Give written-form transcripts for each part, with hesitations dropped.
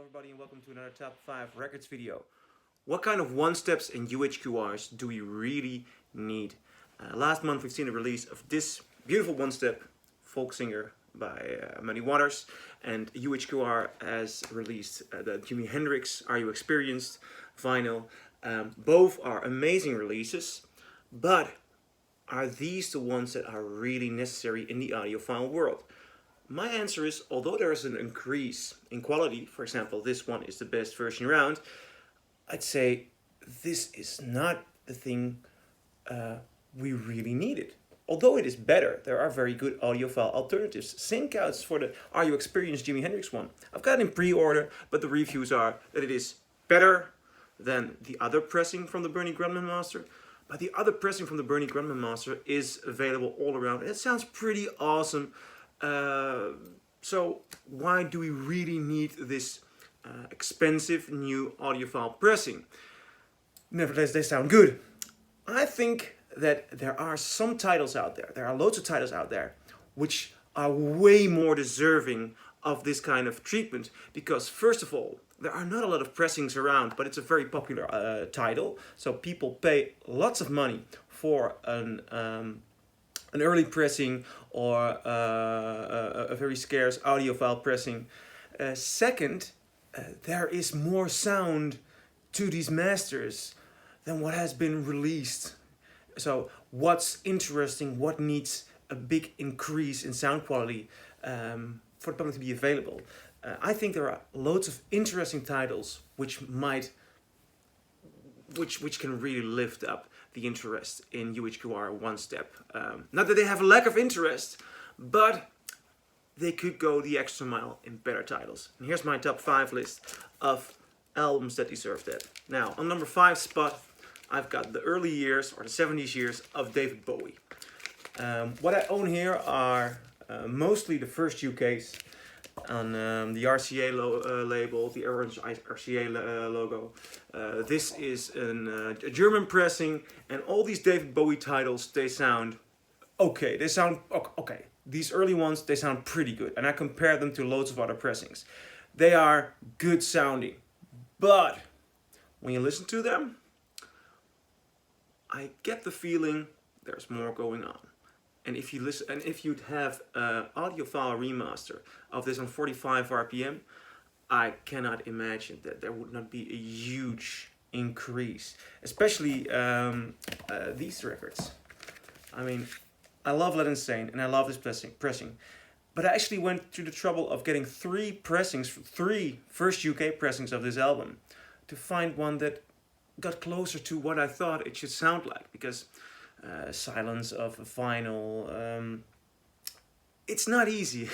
everybody and welcome to another top 5 records video. What kind of one-steps and UHQRs do we really need? Last month we've seen the release of this beautiful one-step folk singer by Muddy Waters, and UHQR has released the Jimi Hendrix Are You Experienced vinyl. Both are amazing releases, but are these the ones that are really necessary in the audiophile world? My answer is, although there is an increase in quality, for example, this one is the best version around, I'd say this is not the thing we really needed. Although it is better, there are very good audiophile alternatives. Same counts for the Are You Experienced Jimi Hendrix one. I've got it in pre-order, but the reviews are that it is better than the other pressing from the Bernie Grundman Master. But the other pressing from the Bernie Grundman Master is available all around. And it sounds pretty awesome. So why do we really need this expensive new audiophile pressing? Nevertheless, they sound good. I think that there are some titles out there, there are loads of titles out there, which are way more deserving of this kind of treatment. Because first of all, there are not a lot of pressings around, but it's a very popular title. So people pay lots of money for an early pressing or a very scarce audiophile pressing. Second, there is more sound to these masters than what has been released. So what's interesting, what needs a big increase in sound quality for the public to be available? I think there are loads of interesting titles which can really lift up the interest in UHQR one step. Not that they have a lack of interest, but they could go the extra mile in better titles. And here's my top 5 list of albums that deserve that. Now, on number 5 spot, I've got the early years, or the 70s years, of David Bowie. What I own here are mostly the first UKs on the RCA label, the orange RCA logo. This is a German pressing, and all these David Bowie titles, they sound okay. They sound okay. These early ones, they sound pretty good, and I compare them to loads of other pressings. They are good sounding, but when you listen to them, I get the feeling there's more going on. And if you listen, and if you'd have an audiophile remaster of this on 45 RPM, I cannot imagine that there would not be a huge increase. Especially these records. I mean, I love Let Insane and I love this pressing. But I actually went through the trouble of getting 3 pressings, 3 first UK pressings of this album, to find one that got closer to what I thought it should sound like. Because silence of a vinyl, it's not easy.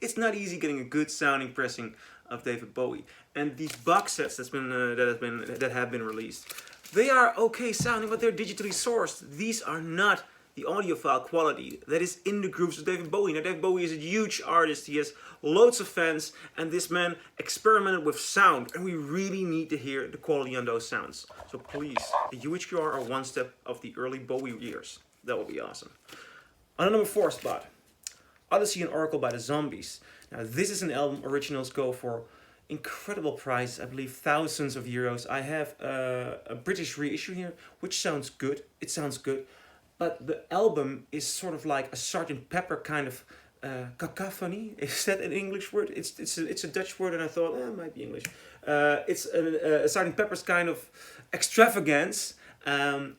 It's not easy getting a good sounding pressing of David Bowie. And these box sets that have been released, they are okay sounding, but they're digitally sourced. These are not the audiophile quality that is in the grooves of David Bowie. Now, David Bowie is a huge artist. He has loads of fans, and this man experimented with sound, and we really need to hear the quality on those sounds. So please, the UHQR are one step of the early Bowie years. That would be awesome. On the number 4 spot, Odyssey and Oracle by the Zombies. Now, this is an album originals go for incredible price, I believe thousands of euros. I have a British reissue here, which sounds good. It sounds good. But the album is sort of like a Sgt. Pepper kind of cacophony. Is that an English word? It's a Dutch word, and I thought, it might be English. It's a Sgt. Pepper's kind of extravagance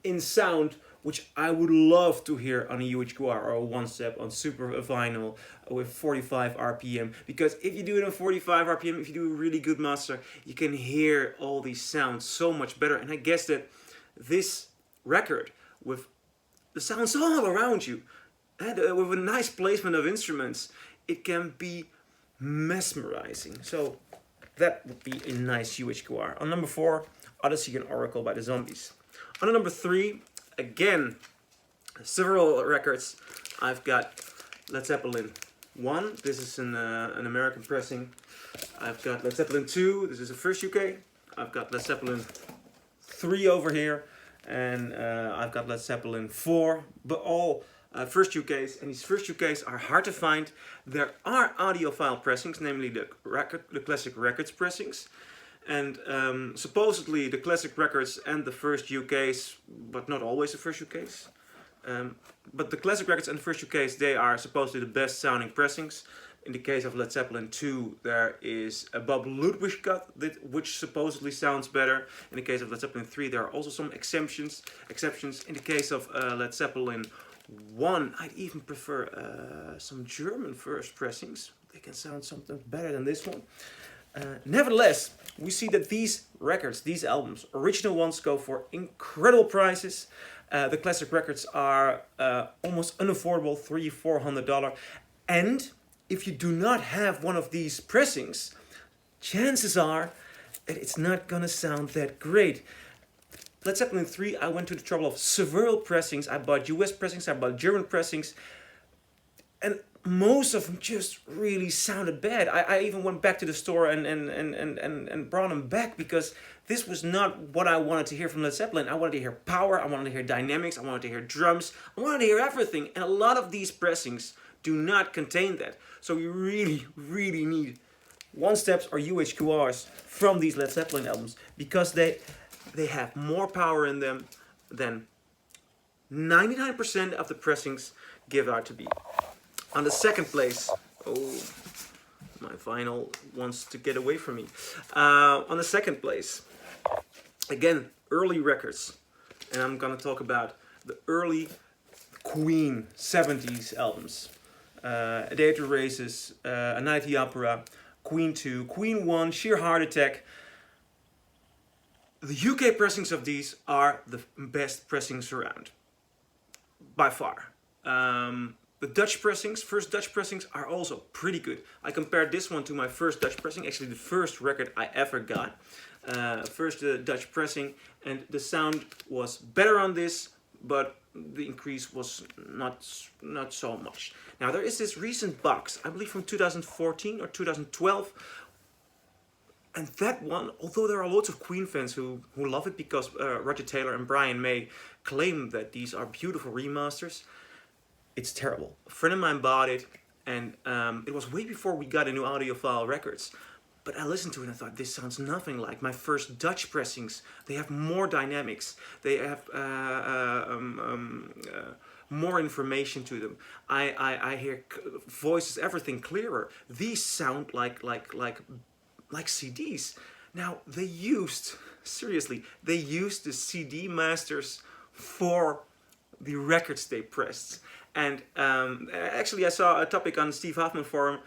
in sound, which I would love to hear on a UHQR or a one step on super vinyl with 45 RPM. Because if you do it on 45 RPM, if you do a really good master, you can hear all these sounds so much better. And I guess that this record with the sounds all around you, and with a nice placement of instruments, it can be mesmerizing. So that would be a nice UHQR. On number 4, Odyssey and Oracle by the Zombies. On number 3, again, several records. I've got Led Zeppelin 1. This is an American pressing. I've got Led Zeppelin 2. This is the first UK. I've got Led Zeppelin 3 over here. And I've got Led Zeppelin 4, but all first UKs, and these first UKs are hard to find. There are audiophile pressings, namely the classic records pressings, and supposedly the classic records and the first UKs, but not always the first UKs. But the classic records and the first UKs, they are supposedly the best sounding pressings. In the case of Led Zeppelin 2, there is a Bob Ludwig cut, which supposedly sounds better. In the case of Led Zeppelin 3, there are also some exceptions. In the case of Led Zeppelin 1, I'd even prefer some German first pressings. They can sound something better than this one. Nevertheless, we see that these records, these albums, original ones, go for incredible prices. The classic records are almost unaffordable, $300–400. And if you do not have one of these pressings, chances are that it's not gonna sound that great. Led Zeppelin 3, I went to the trouble of several pressings. I bought US pressings, I bought German pressings, and most of them just really sounded bad. I even went back to the store and brought them back because this was not what I wanted to hear from Led Zeppelin. I wanted to hear power, I wanted to hear dynamics, I wanted to hear drums, I wanted to hear everything. And a lot of these pressings do not contain that. So you really, really need one steps or UHQRs from these Led Zeppelin albums because they have more power in them than 99% of the pressings give out to be. On the second place, oh, my vinyl wants to get away from me. On the second place, again, early records. And I'm gonna talk about the early Queen 70s albums. A Day at the Races, A Night at the Opera, Queen 2, Queen 1, Sheer Heart Attack. The UK pressings of these are the best pressings around, by far. The Dutch pressings, first Dutch pressings, are also pretty good. I compared this one to my first Dutch pressing, actually the first record I ever got. First Dutch pressing, and the sound was better on this, but the increase was not so much. Now there is this recent box, I believe from 2014 or 2012, and that one, although there are lots of Queen fans who love it because Roger Taylor and Brian May claim that these are beautiful remasters, it's terrible. A friend of mine bought it, and it was way before we got into Audiophile Records. But I listened to it and I thought, this sounds nothing like my first Dutch pressings. They have more dynamics. They have more information to them. I hear voices, everything clearer. These sound like CDs. Now they used the CD masters for the records they pressed. And actually I saw a topic on Steve Hoffman forum,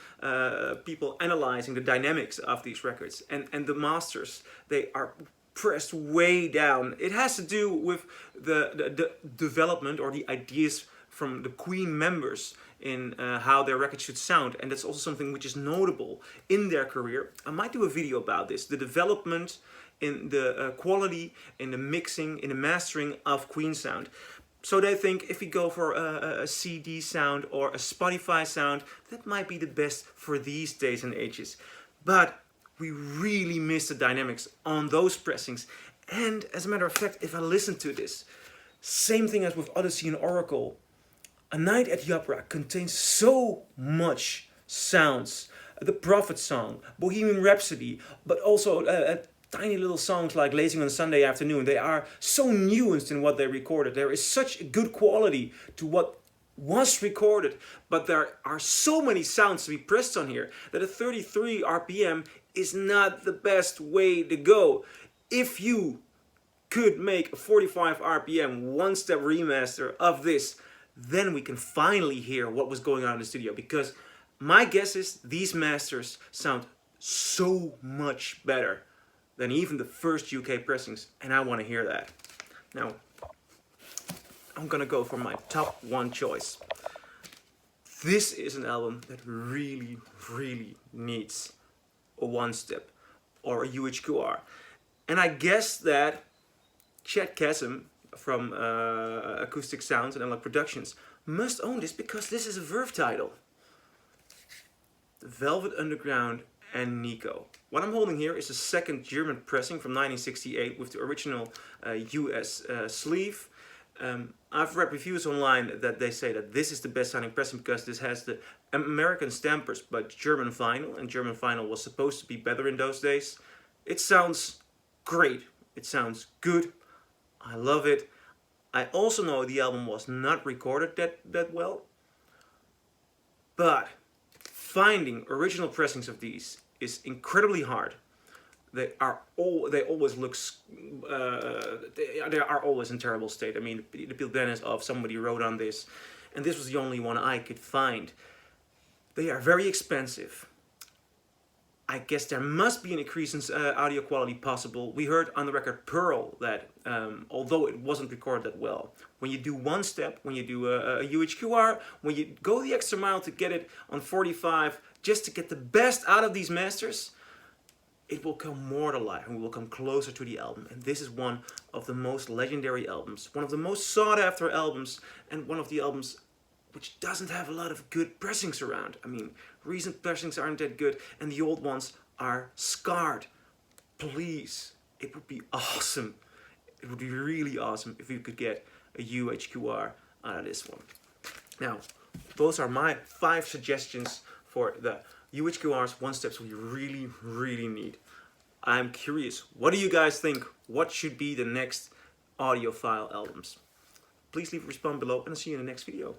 people analyzing the dynamics of these records. And the masters, they are pressed way down. It has to do with the development or the ideas from the Queen members in how their records should sound. And that's also something which is notable in their career. I might do a video about this, the development in the quality, in the mixing, in the mastering of Queen sound. So they think if we go for a CD sound or a Spotify sound, that might be the best for these days and ages. But we really miss the dynamics on those pressings. And as a matter of fact, if I listen to this, same thing as with Odyssey and Oracle, A Night at the Opera contains so much sounds. The Prophet song, Bohemian Rhapsody, but also tiny little songs like Lazing on Sunday Afternoon. They are so nuanced in what they recorded. There is such good quality to what was recorded, but there are so many sounds to be pressed on here that a 33 RPM is not the best way to go. If you could make a 45 RPM one-step remaster of this, then we can finally hear what was going on in the studio, because my guess is these masters sound so much better than even the first UK pressings, and I want to hear that. Now, I'm gonna go for my top one choice. This is an album that really, really needs a one-step or a UHQR. And I guess that Chad Chasm from Acoustic Sounds and Analog Productions must own this, because this is a Verve title. The Velvet Underground and Nico. What I'm holding here is a second German pressing from 1968 with the original US sleeve. I've read reviews online that they say that this is the best sounding pressing because this has the American stampers but German vinyl, and German vinyl was supposed to be better in those days. It sounds great. It sounds good. I love it. I also know the album was not recorded that well, but finding original pressings of these is incredibly hard. They always look they are always in terrible state. I mean, the Peel Dennis of somebody wrote on this, and this was the only one I could find. They are very expensive. I guess there must be an increase in audio quality possible. We heard on the record Pearl that although it wasn't recorded that well, when you do one step, when you do a UHQR, when you go the extra mile to get it on 45, just to get the best out of these masters, it will come more to life and we will come closer to the album. And this is one of the most legendary albums, one of the most sought after albums, and one of the albums which doesn't have a lot of good pressings around. I mean, recent pressings aren't that good and the old ones are scarred. Please, it would be awesome. It would be really awesome if we could get a UHQR out of this one. Now, those are my 5 suggestions for the UHQR's one steps we really, really need. I'm curious, what do you guys think? What should be the next Audiophile albums? Please leave a response below and I'll see you in the next video.